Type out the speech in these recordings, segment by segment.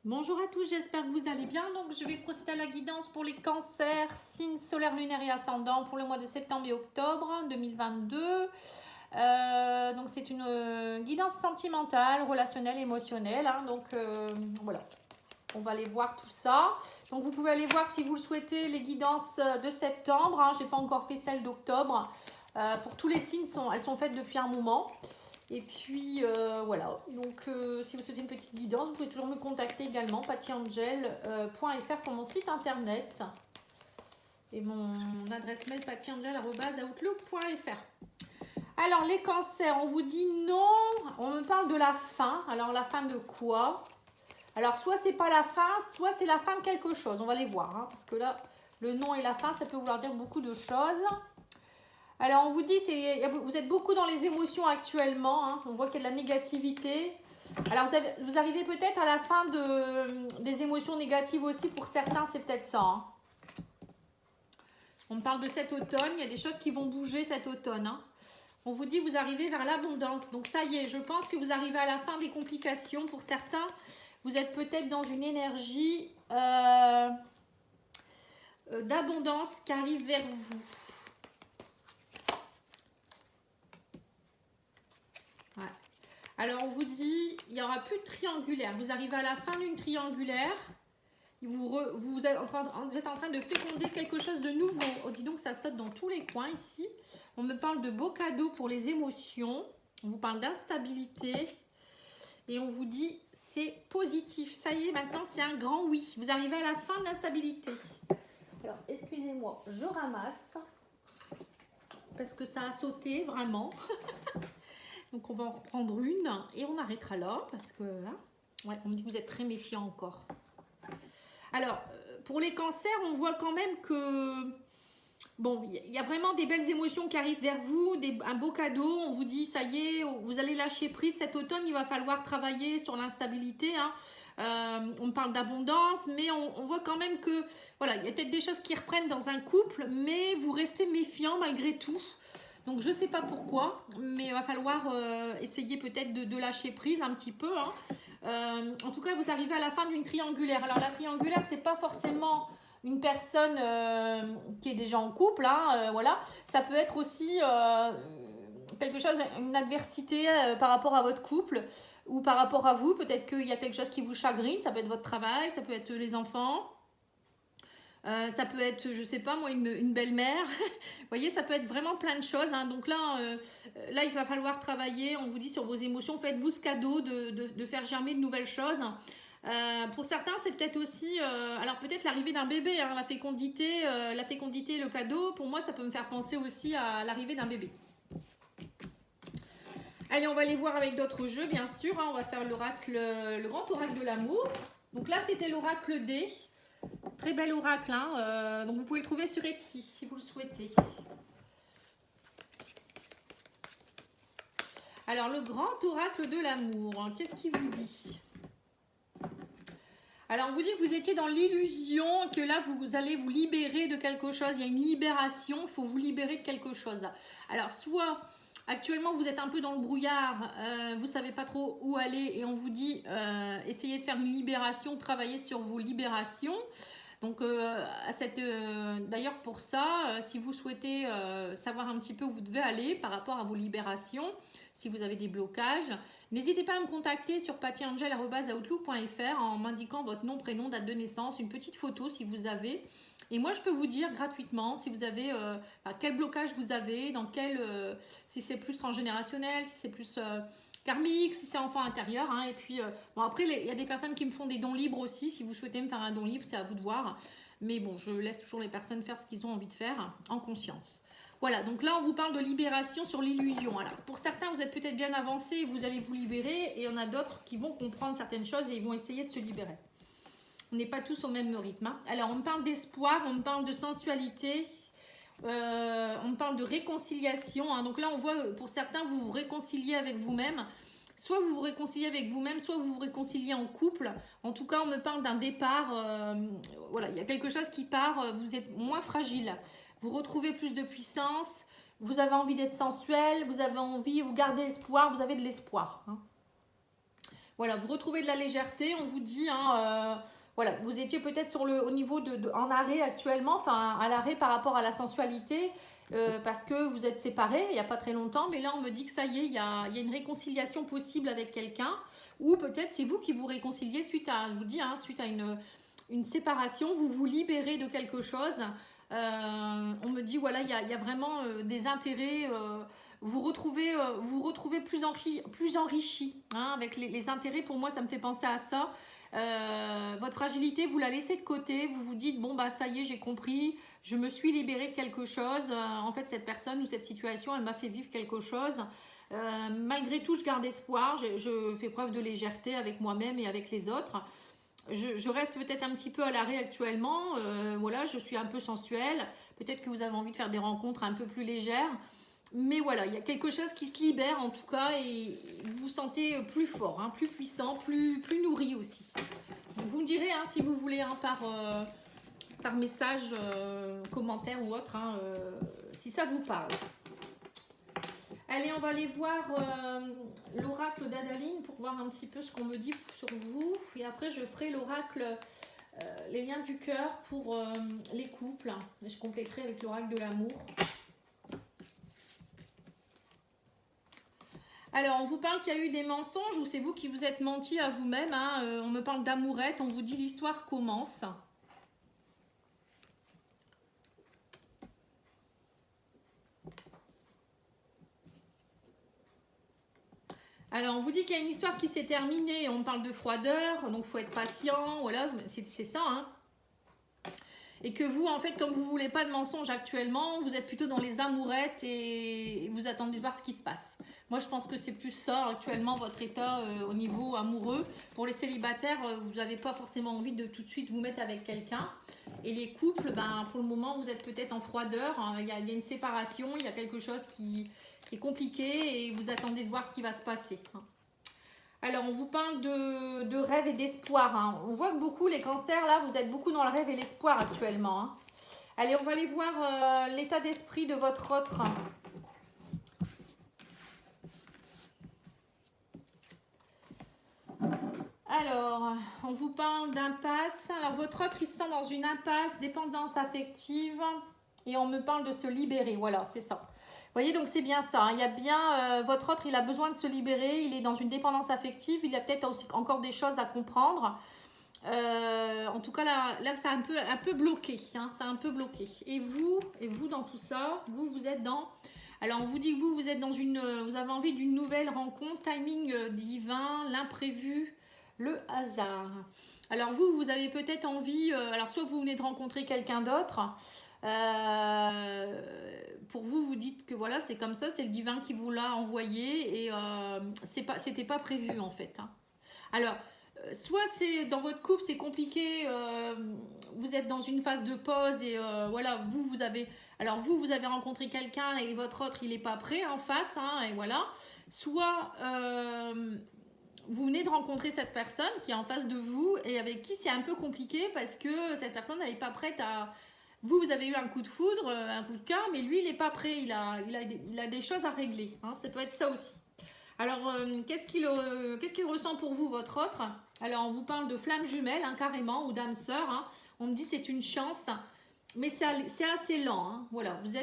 Bonjour à tous, j'espère que vous allez bien. Donc, je vais procéder à la guidance pour les cancers, signes solaires, lunaires et ascendants pour le mois de septembre et octobre 2022. Donc, c'est une guidance sentimentale, relationnelle, émotionnelle. Voilà, on va aller voir tout ça. Donc, vous pouvez aller voir si vous le souhaitez les guidances de septembre. Je n'ai pas encore fait celle d'octobre. Pour tous les signes, elles sont faites depuis un moment. Et puis voilà, donc si vous souhaitez une petite guidance, vous pouvez toujours me contacter également, pattyangel.fr pour mon site internet. Et mon adresse mail pattyangel@outlook.fr. Alors les cancers, on vous dit non, on me parle de la fin. Alors la fin de quoi? Alors soit c'est pas la fin, soit c'est la fin de quelque chose. On va les voir, parce que là, le non et la fin, ça peut vouloir dire beaucoup de choses. Alors, on vous dit, vous êtes beaucoup dans les émotions actuellement. On voit qu'il y a de la négativité. Alors, vous arrivez peut-être à la fin des émotions négatives aussi. Pour certains, c'est peut-être ça. On parle de cet automne. Il y a des choses qui vont bouger cet automne. On vous dit, vous arrivez vers l'abondance. Donc, ça y est, je pense que vous arrivez à la fin des complications. Pour certains, vous êtes peut-être dans une énergie d'abondance qui arrive vers vous. Ouais. Alors, on vous dit, il n'y aura plus de triangulaire. Vous arrivez à la fin d'une triangulaire. Vous êtes en train de féconder quelque chose de nouveau. Oh, dis donc, ça saute dans tous les coins ici. On me parle de beaux cadeaux pour les émotions. On vous parle d'instabilité. Et on vous dit, c'est positif. Ça y est, maintenant, c'est un grand oui. Vous arrivez à la fin de l'instabilité. Alors, excusez-moi, je ramasse. Parce que ça a sauté, vraiment. Donc, on va en reprendre une et on arrêtera là parce que, ouais, on me dit que vous êtes très méfiant encore. Alors, pour les cancers, on voit quand même que, bon, il y a vraiment des belles émotions qui arrivent vers vous, un beau cadeau. On vous dit, ça y est, vous allez lâcher prise cet automne. Il va falloir travailler sur l'instabilité. On parle d'abondance, mais on voit quand même que, voilà, il y a peut-être des choses qui reprennent dans un couple, mais vous restez méfiant malgré tout. Donc, je ne sais pas pourquoi, mais il va falloir essayer peut-être de lâcher prise un petit peu. En tout cas, vous arrivez à la fin d'une triangulaire. Alors, la triangulaire, ce n'est pas forcément une personne qui est déjà en couple. Voilà. Ça peut être aussi quelque chose, une adversité par rapport à votre couple ou par rapport à vous. Peut-être qu'il y a quelque chose qui vous chagrine. Ça peut être votre travail, ça peut être les enfants. Ça peut être, je sais pas moi, une belle-mère. Vous voyez, ça peut être vraiment plein de choses. Donc là, il va falloir travailler. On vous dit sur vos émotions, faites-vous ce cadeau de faire germer de nouvelles choses. Pour certains, c'est peut-être aussi, alors peut-être l'arrivée d'un bébé, la fécondité, le cadeau. Pour moi, ça peut me faire penser aussi à l'arrivée d'un bébé. Allez, on va aller voir avec d'autres jeux, bien sûr. On va faire l'oracle, le grand oracle de l'amour. Donc là, c'était l'oracle D. Très bel oracle, donc vous pouvez le trouver sur Etsy si vous le souhaitez. Alors, le grand oracle de l'amour, qu'est-ce qu'il vous dit? Alors, on vous dit que vous étiez dans l'illusion, que là, vous allez vous libérer de quelque chose. Il y a une libération, il faut vous libérer de quelque chose. Alors, soit actuellement, vous êtes un peu dans le brouillard, vous ne savez pas trop où aller et on vous dit, essayez de faire une libération, travaillez sur vos libérations. Donc, d'ailleurs, pour ça, si vous souhaitez savoir un petit peu où vous devez aller par rapport à vos libérations, si vous avez des blocages, n'hésitez pas à me contacter sur pattyangel@outlook.fr en m'indiquant votre nom, prénom, date de naissance, une petite photo si vous avez. Et moi, je peux vous dire gratuitement si vous avez quel blocage vous avez, si c'est plus transgénérationnel, si c'est plus karmique, si c'est enfant intérieur. Et puis, après, il y a des personnes qui me font des dons libres aussi. Si vous souhaitez me faire un don libre, c'est à vous de voir. Mais bon, je laisse toujours les personnes faire ce qu'ils ont envie de faire en conscience. Voilà, donc là, on vous parle de libération sur l'illusion. Alors, pour certains, vous êtes peut-être bien avancé, vous allez vous libérer. Et il y en a d'autres qui vont comprendre certaines choses et ils vont essayer de se libérer. On n'est pas tous au même rythme. Alors, on me parle d'espoir, on me parle de sensualité. On me parle de réconciliation. Donc là, on voit, pour certains, vous vous réconciliez avec vous-même. Soit vous vous réconciliez avec vous-même, soit vous vous réconciliez en couple. En tout cas, on me parle d'un départ. Voilà, il y a quelque chose qui part. Vous êtes moins fragile. Vous retrouvez plus de puissance. Vous avez envie d'être sensuel. Vous avez envie, vous gardez espoir. Vous avez de l'espoir. Voilà, vous retrouvez de la légèreté, on vous dit, hein, voilà, vous étiez peut-être au niveau en arrêt actuellement, enfin à l'arrêt par rapport à la sensualité, parce que vous êtes séparés il n'y a pas très longtemps, mais là on me dit que ça y est, il y a une réconciliation possible avec quelqu'un, ou peut-être c'est vous qui vous réconciliez suite à, je vous dis, hein, suite à une séparation, vous vous libérez de quelque chose. On me dit, voilà, il y a vraiment des intérêts, vous retrouvez plus enrichi, hein, avec les intérêts. Pour moi, ça me fait penser à ça. Votre fragilité, vous la laissez de côté, vous vous dites, bon, bah ça y est, j'ai compris, je me suis libérée de quelque chose. En fait, cette personne ou cette situation, elle m'a fait vivre quelque chose. Malgré tout, je garde espoir, je fais preuve de légèreté avec moi-même et avec les autres. Je reste peut-être un petit peu à l'arrêt actuellement, voilà, je suis un peu sensuelle, peut-être que vous avez envie de faire des rencontres un peu plus légères, mais voilà, il y a quelque chose qui se libère en tout cas et vous vous sentez plus fort, hein, plus puissant, plus nourri aussi. Donc, vous me direz hein, si vous voulez hein, par message, commentaire ou autre, hein, si ça vous parle. Allez, on va aller voir l'oracle d'Adaline pour voir un petit peu ce qu'on me dit sur vous. Et après, je ferai l'oracle, les liens du cœur pour les couples. Et je compléterai avec l'oracle de l'amour. Alors, on vous parle qu'il y a eu des mensonges ou c'est vous qui vous êtes menti à vous-même. Hein, on me parle d'amourette, on vous dit l'histoire commence. Alors, on vous dit qu'il y a une histoire qui s'est terminée, on parle de froideur, donc il faut être patient, voilà, c'est ça. Hein. Et que vous, en fait, comme vous ne voulez pas de mensonges actuellement, vous êtes plutôt dans les amourettes et vous attendez de voir ce qui se passe. Moi, je pense que c'est plus ça, actuellement, votre état au niveau amoureux. Pour les célibataires, vous n'avez pas forcément envie de tout de suite vous mettre avec quelqu'un. Et les couples, ben, pour le moment, vous êtes peut-être en froideur. Hein. Il y a une séparation, il y a quelque chose qui est compliqué et vous attendez de voir ce qui va se passer. Hein. Alors, on vous parle de rêve et d'espoir. Hein. On voit que beaucoup, les cancers, là, vous êtes beaucoup dans le rêve et l'espoir actuellement. Hein. Allez, on va aller voir l'état d'esprit de votre autre. Alors, on vous parle d'impasse. Alors, votre autre, il se sent dans une impasse, dépendance affective. Et on me parle de se libérer. Voilà, c'est ça. Vous voyez, donc c'est bien ça. Hein. Il y a bien, votre autre, il a besoin de se libérer. Il est dans une dépendance affective. Il y a peut-être aussi encore des choses à comprendre. En tout cas, là c'est un peu bloqué. Hein. C'est un peu bloqué. Et vous dans tout ça, vous êtes dans... Alors, on vous dit que vous êtes dans vous avez envie d'une nouvelle rencontre, timing divin, l'imprévu, le hasard. Alors, vous avez peut-être envie... alors, soit vous venez de rencontrer quelqu'un d'autre... pour vous dites que voilà, c'est comme ça, c'est le divin qui vous l'a envoyé et c'était pas prévu en fait. Hein. Alors, soit c'est dans votre couple, c'est compliqué, vous êtes dans une phase de pause et voilà, vous avez rencontré quelqu'un et votre autre, il n'est pas prêt en face, hein, et voilà. Soit vous venez de rencontrer cette personne qui est en face de vous et avec qui c'est un peu compliqué parce que cette personne, elle n'est pas prête à... Vous avez eu un coup de foudre, un coup de cœur, mais lui, il n'est pas prêt. Il a des choses à régler. Hein, ça peut être ça aussi. Alors, qu'est-ce qu'il ressent pour vous, votre autre? Alors, on vous parle de flamme jumelle, hein, carrément, ou d'âme sœur. Hein. On me dit c'est une chance, mais c'est assez lent. Hein. Voilà, il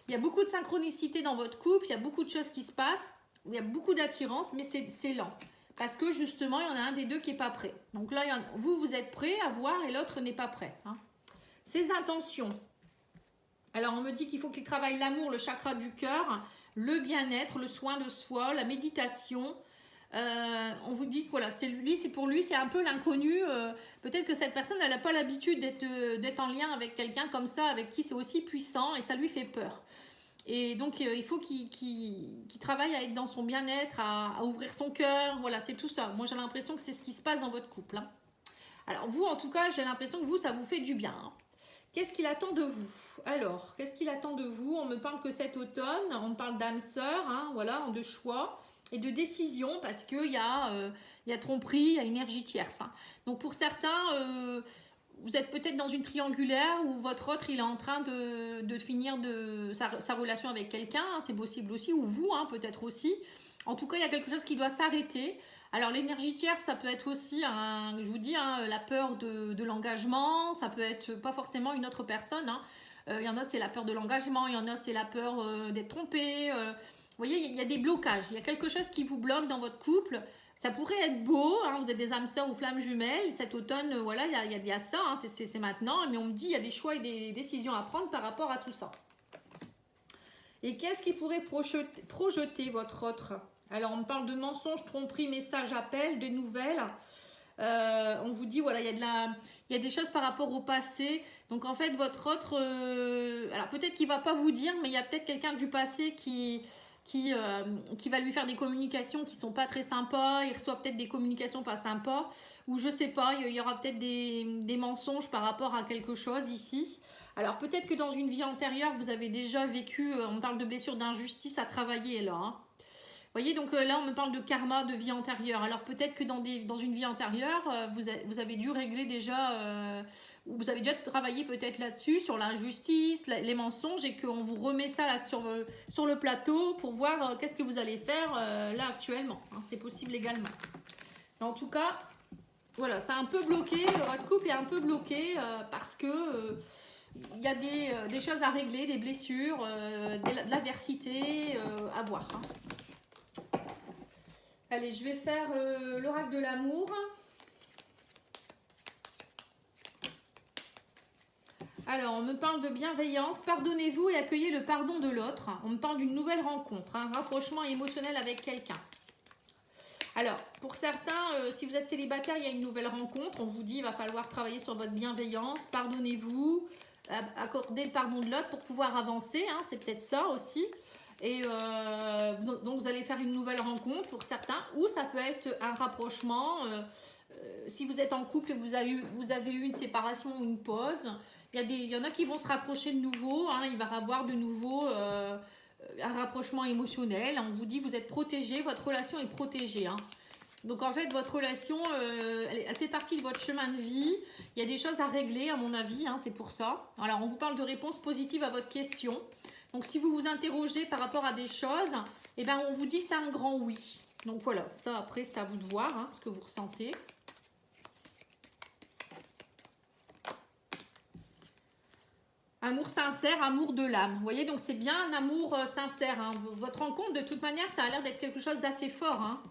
y a beaucoup de synchronicité dans votre couple, il y a beaucoup de choses qui se passent, il y a beaucoup d'attirance, mais c'est lent. Parce que justement, il y en a un des deux qui n'est pas prêt. Donc là, vous êtes prêt à voir et l'autre n'est pas prêt. Hein. Ses intentions. Alors, on me dit qu'il faut qu'il travaille l'amour, le chakra du cœur, le bien-être, le soin de soi, la méditation. On vous dit que voilà, pour lui, c'est un peu l'inconnu. Peut-être que cette personne, elle n'a pas l'habitude d'être en lien avec quelqu'un comme ça, avec qui c'est aussi puissant et ça lui fait peur. Et donc, il faut qu'il travaille à être dans son bien-être, à ouvrir son cœur. Voilà, c'est tout ça. Moi, j'ai l'impression que c'est ce qui se passe dans votre couple. Hein. Alors, vous, en tout cas, j'ai l'impression que ça vous fait du bien. Hein. Qu'est-ce qu'il attend de vous? Alors, qu'est-ce qu'il attend de vous? On me parle que cet automne, on me parle d'âme sœur, hein, voilà, de choix et de décision parce qu'il y a tromperie, il y a énergie tierce. Hein. Donc, pour certains, vous êtes peut-être dans une triangulaire où votre autre, il est en train de finir sa relation avec quelqu'un, hein, c'est possible aussi, ou vous, hein, peut-être aussi. En tout cas, il y a quelque chose qui doit s'arrêter. Alors l'énergie tierce, ça peut être aussi, je vous dis, la peur de l'engagement, ça peut être pas forcément une autre personne. Il y en a, c'est la peur de l'engagement, il y en a, c'est la peur d'être trompé. Vous voyez, il y a des blocages, il y a quelque chose qui vous bloque dans votre couple. Ça pourrait être beau, vous êtes des âmes sœurs ou flammes jumelles, cet automne, voilà, il y a ça, c'est maintenant, mais on me dit, il y a des choix et des décisions à prendre par rapport à tout ça. Et qu'est-ce qui pourrait projeter votre autre? Alors, on me parle de mensonges, tromperies, messages, appels, de nouvelles. On vous dit, voilà, il y a des choses par rapport au passé. Donc, en fait, votre autre... alors, peut-être qu'il ne va pas vous dire, mais il y a peut-être quelqu'un du passé qui va lui faire des communications qui ne sont pas très sympas. Il reçoit peut-être des communications pas sympas. Ou je ne sais pas, il y aura peut-être des mensonges par rapport à quelque chose ici. Alors, peut-être que dans une vie antérieure, vous avez déjà vécu... on parle de blessures d'injustice à travailler, là, Vous voyez, donc là, on me parle de karma de vie antérieure. Alors, peut-être que dans une vie antérieure, vous avez dû régler déjà, ou vous avez déjà travaillé peut-être là-dessus, sur l'injustice, les mensonges, et qu'on vous remet ça là sur le plateau pour voir qu'est-ce que vous allez faire là actuellement. C'est possible également. Mais en tout cas, voilà, c'est un peu bloqué, votre couple est un peu bloqué parce que... il y a des choses à régler, des blessures, de l'adversité à voir. Allez, je vais faire l'oracle de l'amour. Alors, on me parle de bienveillance. Pardonnez-vous et accueillez le pardon de l'autre. On me parle d'une nouvelle rencontre, un rapprochement émotionnel avec quelqu'un. Alors, pour certains, si vous êtes célibataire, il y a une nouvelle rencontre. On vous dit, il va falloir travailler sur votre bienveillance. Pardonnez-vous, accordez le pardon de l'autre pour pouvoir avancer. C'est peut-être ça aussi. Et donc vous allez faire une nouvelle rencontre pour certains, ou ça peut être un rapprochement. Si vous êtes en couple et vous avez eu une séparation ou une pause, il y en a qui vont se rapprocher de nouveau. Il va y avoir de nouveau un rapprochement émotionnel. On vous dit vous êtes protégé, votre relation est protégée. Donc en fait votre relation, elle fait partie de votre chemin de vie. Il y a des choses à régler à mon avis, c'est pour ça. Alors on vous parle de réponse positive à votre question. Donc, si vous vous interrogez par rapport à des choses, on vous dit que c'est un grand oui. Donc, voilà, ça, après, c'est à vous de voir ce que vous ressentez. Amour sincère, amour de l'âme. Vous voyez, donc c'est bien un amour sincère. Votre rencontre, de toute manière, ça a l'air d'être quelque chose d'assez fort.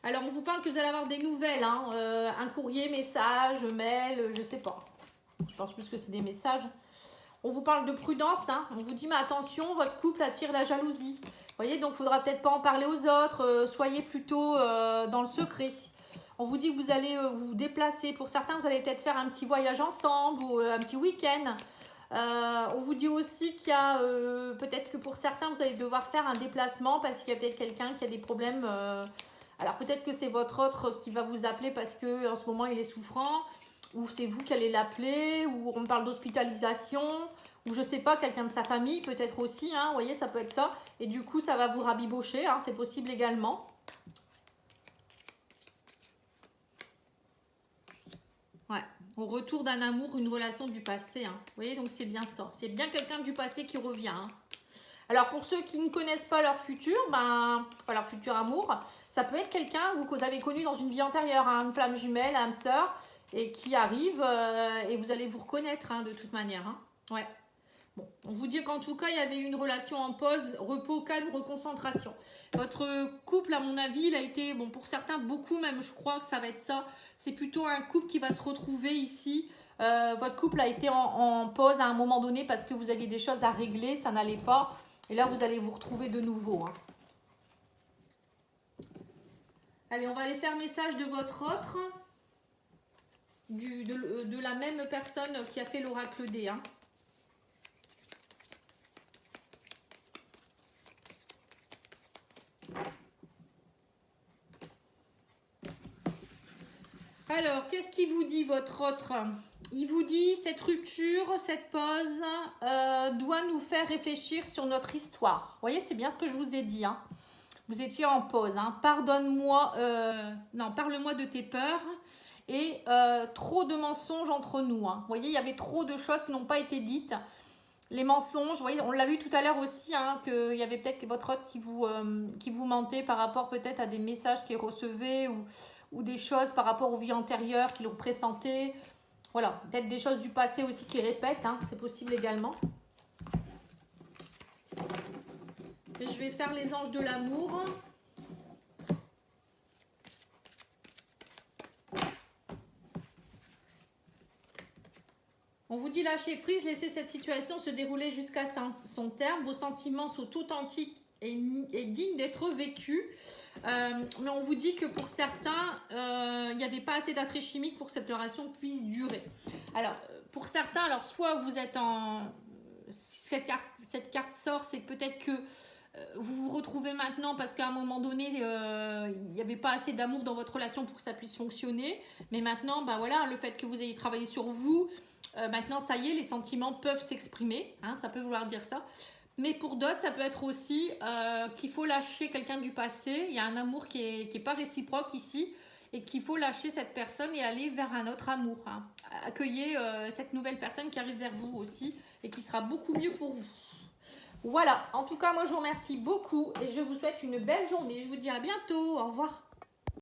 Alors, on vous parle que vous allez avoir des nouvelles. Un courrier, message, mail, je sais pas. Je pense plus que c'est des messages. On vous parle de prudence, On vous dit, mais attention, votre couple attire la jalousie. Vous voyez, donc il ne faudra peut-être pas en parler aux autres. Soyez plutôt dans le secret. On vous dit que vous allez vous déplacer. Pour certains, vous allez peut-être faire un petit voyage ensemble ou un petit week-end. On vous dit aussi qu'il y a peut-être que pour certains, vous allez devoir faire un déplacement parce qu'il y a peut-être quelqu'un qui a des problèmes. Alors peut-être que c'est votre autre qui va vous appeler parce qu'en ce moment, il est souffrant. Ou c'est vous qui allez l'appeler, ou on parle d'hospitalisation, ou je sais pas, quelqu'un de sa famille peut-être aussi, vous voyez, ça peut être ça. Et du coup, ça va vous rabibocher, c'est possible également. Ouais, au retour d'un amour, une relation du passé, Vous voyez, donc c'est bien ça. C'est bien quelqu'un du passé qui revient, Alors pour ceux qui ne connaissent pas leur futur, leur futur amour, ça peut être quelqu'un que vous avez connu dans une vie antérieure, une flamme jumelle, âme sœur, et qui arrive et vous allez vous reconnaître de toute manière. Ouais. Bon, on vous dit qu'en tout cas, il y avait une relation en pause, repos, calme, reconcentration. Votre couple, à mon avis, il a été, pour certains, beaucoup même, je crois que ça va être ça. C'est plutôt un couple qui va se retrouver ici. Votre couple a été en pause à un moment donné parce que vous aviez des choses à régler, ça n'allait pas. Et là, vous allez vous retrouver de nouveau. Allez, on va aller faire message de votre autre. De la même personne qui a fait l'oracle D. Alors, qu'est-ce qu'il vous dit votre autre? Il vous dit cette rupture, cette pause doit nous faire réfléchir sur notre histoire. Vous voyez, c'est bien ce que je vous ai dit. Vous étiez en pause. Pardonne-moi, parle-moi de tes peurs. Et trop de mensonges entre nous. Vous voyez, il y avait trop de choses qui n'ont pas été dites. Les mensonges, vous voyez, on l'a vu tout à l'heure aussi, hein, qu'il y avait peut-être votre hôte qui vous mentait par rapport peut-être à des messages qu'il recevait ou des choses par rapport aux vies antérieures qu'il pressentait. Voilà, peut-être des choses du passé aussi qui répètent, hein, c'est possible également. Et je vais faire les anges de l'amour. On vous dit lâcher prise, laissez cette situation se dérouler jusqu'à son terme. Vos sentiments sont authentiques et dignes d'être vécus. Mais on vous dit que pour certains, il n'y avait pas assez d'attrait chimique pour que cette relation puisse durer. Alors, pour certains, alors soit vous êtes en... Cette carte sort, c'est peut-être que vous vous retrouvez maintenant parce qu'à un moment donné, il n'y avait pas assez d'amour dans votre relation pour que ça puisse fonctionner. Mais maintenant, bah voilà, le fait que vous ayez travaillé sur vous, maintenant, ça y est, les sentiments peuvent s'exprimer. Hein, ça peut vouloir dire ça. Mais pour d'autres, ça peut être aussi qu'il faut lâcher quelqu'un du passé. Il y a un amour qui est pas réciproque ici et qu'il faut lâcher cette personne et aller vers un autre amour. Hein. Accueillez cette nouvelle personne qui arrive vers vous aussi et qui sera beaucoup mieux pour vous. Voilà, en tout cas, moi je vous remercie beaucoup et je vous souhaite une belle journée. Je vous dis à bientôt. Au revoir.